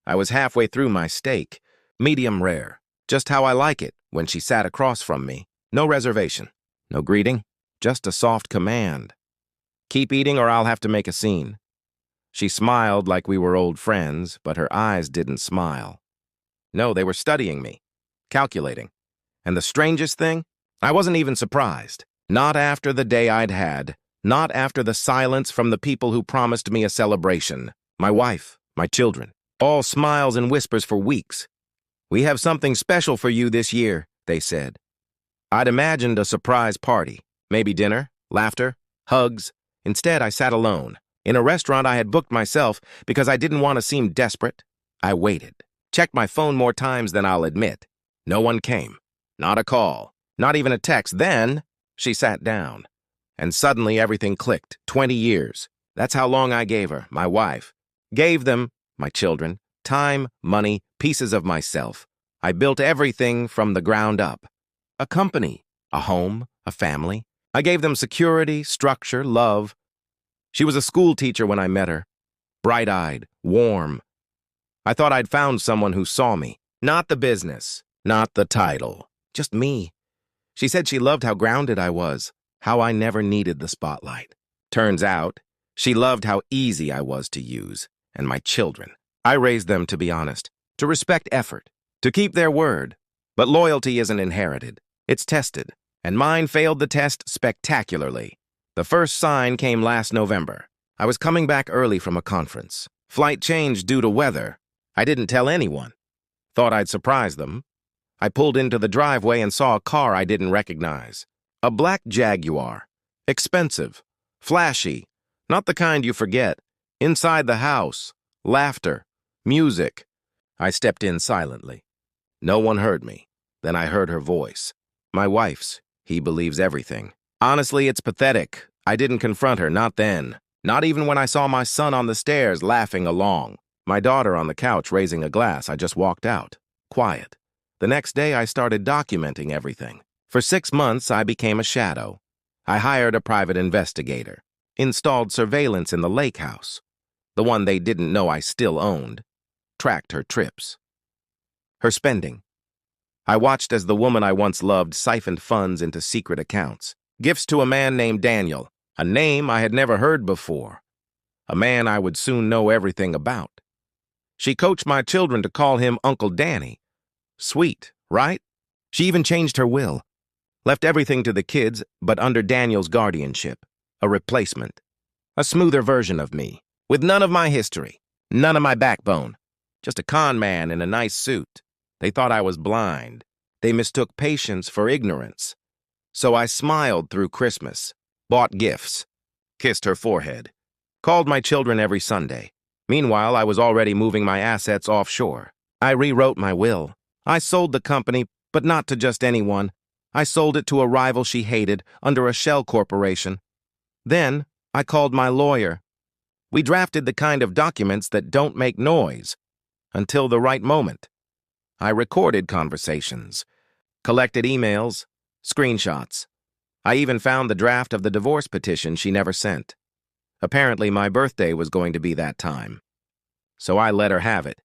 I was halfway through my steak, medium rare, just how I like it when she sat across from me. No reservation, no greeting, just a soft command. Keep eating or I'll have to make a scene. She smiled like we were old friends, but her eyes didn't smile. No, they were studying me, calculating. And the strangest thing? I wasn't even surprised. Not after the day I'd had. Not after the silence from the people who promised me a celebration. My wife, my children. All smiles and whispers for weeks. We have something special for you this year, they said. I'd imagined a surprise party. Maybe dinner, laughter, hugs. Instead, I sat alone. In a restaurant I had booked myself because I didn't want to seem desperate. I waited. Checked my phone more times than I'll admit. No one came. Not a call. Not even a text. Then, she sat down. And suddenly everything clicked. 20 years. That's how long I gave her, my wife. Gave them, my children, time, money, pieces of myself. I built everything from the ground up. A company, a home, a family. I gave them security, structure, love. She was a school teacher when I met her. Bright-eyed, warm. I thought I'd found someone who saw me. Not the business, not the title. Just me. She said she loved how grounded I was, how I never needed the spotlight. Turns out, she loved how easy I was to use, and my children. I raised them, to be honest, to respect effort, to keep their word. But loyalty isn't inherited. It's tested, and mine failed the test spectacularly. The first sign came last November. I was coming back early from a conference. Flight changed due to weather. I didn't tell anyone. Thought I'd surprise them. I pulled into the driveway and saw a car I didn't recognize. A black Jaguar. Expensive. Flashy. Not the kind you forget. Inside the house. Laughter. Music. I stepped in silently. No one heard me. Then I heard her voice. My wife's. He believes everything. Honestly, it's pathetic. I didn't confront her, not then. Not even when I saw my son on the stairs laughing along. My daughter on the couch raising a glass. I just walked out. Quiet. The next day, I started documenting everything. For 6 months, I became a shadow. I hired a private investigator. Installed surveillance in the lake house. The one they didn't know I still owned. Tracked her trips. Her spending. I watched as the woman I once loved siphoned funds into secret accounts. Gifts to a man named Daniel, a name I had never heard before. A man I would soon know everything about. She coached my children to call him Uncle Danny. Sweet, right? She even changed her will. Left everything to the kids, but under Daniel's guardianship. A replacement. A smoother version of me. With none of my history. None of my backbone. Just a con man in a nice suit. They thought I was blind. They mistook patience for ignorance. So I smiled through Christmas, bought gifts, kissed her forehead, called my children every Sunday. Meanwhile, I was already moving my assets offshore. I rewrote my will. I sold the company, but not to just anyone. I sold it to a rival she hated under a shell corporation. Then, I called my lawyer. We drafted the kind of documents that don't make noise until the right moment. I recorded conversations, collected emails, screenshots. I even found the draft of the divorce petition she never sent. Apparently, my birthday was going to be that time. So I let her have it.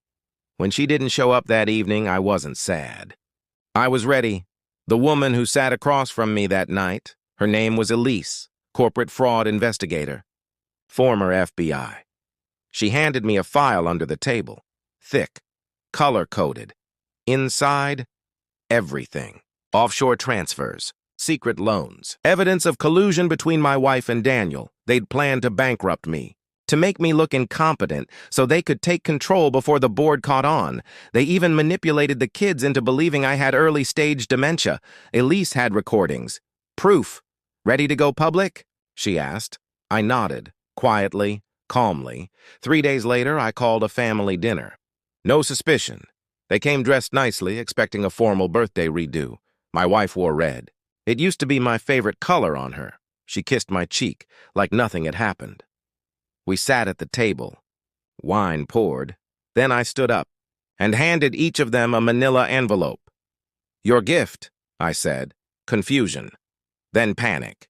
When she didn't show up that evening, I wasn't sad. I was ready. The woman who sat across from me that night, her name was Elise, corporate fraud investigator, former FBI. She handed me a file under the table, thick, color-coded. Inside, everything. Offshore transfers, secret loans, evidence of collusion between my wife and Daniel. They'd planned to bankrupt me, to make me look incompetent so they could take control before the board caught on. They even manipulated the kids into believing I had early-stage dementia. Elise had recordings. Proof. Ready to go public? She asked. I nodded, quietly, calmly. 3 days later, I called a family dinner. No suspicion. They came dressed nicely, expecting a formal birthday redo. My wife wore red. It used to be my favorite color on her. She kissed my cheek, like nothing had happened. We sat at the table. Wine poured. Then I stood up and handed each of them a manila envelope. Your gift, I said. Confusion. Then panic.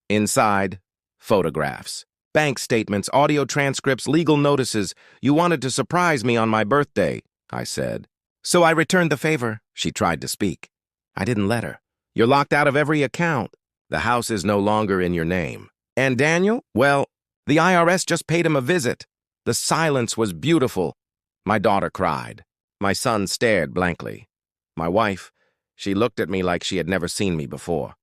Inside, photographs. Bank statements, audio transcripts, legal notices. You wanted to surprise me on my birthday, I said. So I returned the favor, she tried to speak. I didn't let her. You're locked out of every account. The house is no longer in your name. And Daniel? Well, the IRS just paid him a visit. The silence was beautiful. My daughter cried. My son stared blankly. My wife, she looked at me like she had never seen me before.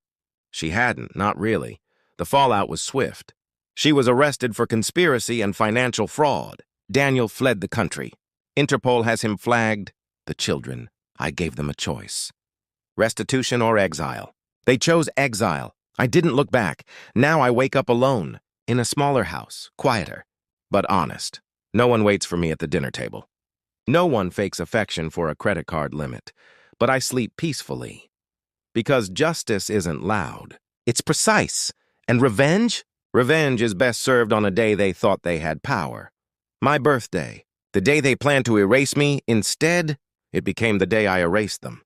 She hadn't, not really. The fallout was swift. She was arrested for conspiracy and financial fraud. Daniel fled the country. Interpol has him flagged. The children, I gave them a choice. Restitution or exile. They chose exile. I didn't look back. Now I wake up alone, in a smaller house, quieter, but honest. No one waits for me at the dinner table. No one fakes affection for a credit card limit, but I sleep peacefully. Because justice isn't loud. It's precise. And revenge? Revenge is best served on a day they thought they had power. My birthday, the day they planned to erase me, instead, it became the day I erased them.